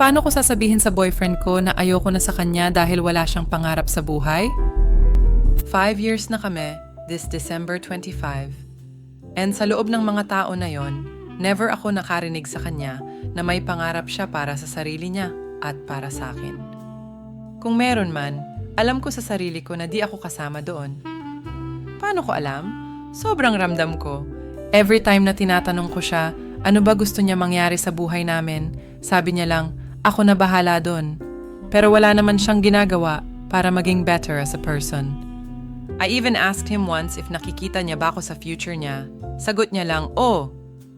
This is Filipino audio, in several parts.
Paano ko sasabihin sa boyfriend ko na ayoko na sa kanya dahil wala siyang pangarap sa buhay? 5 years na kami, this December 25. And sa loob ng mga tao na yon, never ako nakarinig sa kanya na may pangarap siya para sa sarili niya at para sa akin. Kung meron man, alam ko sa sarili ko na di ako kasama doon. Paano ko alam? Sobrang ramdam ko. Every time na tinatanong ko siya, ano ba gusto niya mangyari sa buhay namin, sabi niya lang, ako na bahala doon. Pero wala naman siyang ginagawa para maging better as a person. I even asked him once if nakikita niya ba ako sa future niya. Sagot niya lang, oh.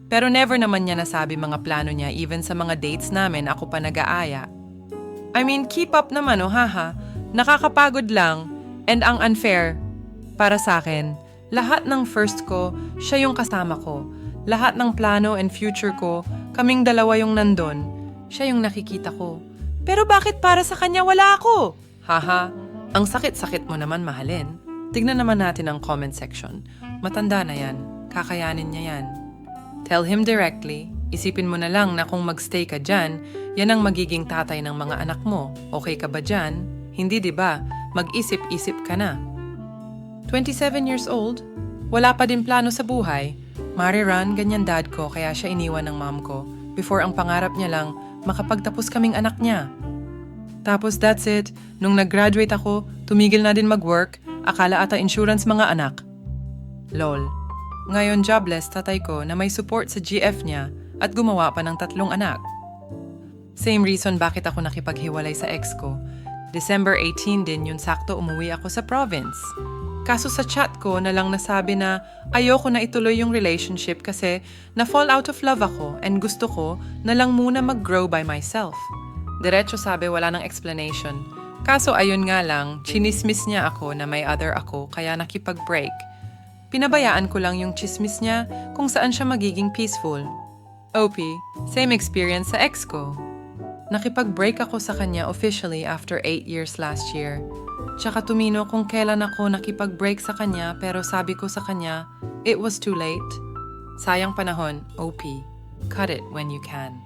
Pero never naman niya nasabi mga plano niya even sa mga dates namin ako pa nag-aaya. I mean, keep up naman oh haha. Nakakapagod lang and ang unfair. Para sa akin, lahat ng first ko, siya yung kasama ko. Lahat ng plano and future ko, kaming dalawa yung nandun. Siya yung nakikita ko. Pero bakit para sa kanya wala ako? Haha, ang sakit-sakit mo naman mahalin. Tignan naman natin ang comment section. Matanda na yan. Kakayanin niya yan. Tell him directly. Isipin mo na lang na kung magstay ka dyan, yan ang magiging tatay ng mga anak mo. Okay ka ba dyan? Hindi, di ba? Mag-isip-isip ka na. 27 years old? Wala pa din plano sa buhay. Mariran, ganyan dad ko kaya siya iniwan ng mom ko. Before ang pangarap niya lang, makapagtapos kaming anak niya. Tapos that's it. Nung nag-graduate ako, tumigil na din mag-work. Akala ata insurance mga anak. Lol. Ngayon jobless tatay ko na may support sa GF niya at gumawa pa ng 3 anak. Same reason bakit ako nakipaghiwalay sa ex ko. December 18 din yun sakto umuwi ako sa province. Kaso sa chat ko na lang nasabi na ayoko na ituloy yung relationship kasi na-fall out of love ako and gusto ko na lang muna mag-grow by myself. Diretso sabi wala nang explanation. Kaso ayun nga lang, chinismis niya ako na may other ako kaya nakipag-break. Pinabayaan ko lang yung chismis niya kung saan siya magiging peaceful. OP, same experience sa ex ko. Nakipag-break ako sa kanya officially after 8 years last year. Tsaka tumino kung kailan ako nakipag-break sa kanya pero sabi ko sa kanya, it was too late. Sayang panahon, OP. Cut it when you can.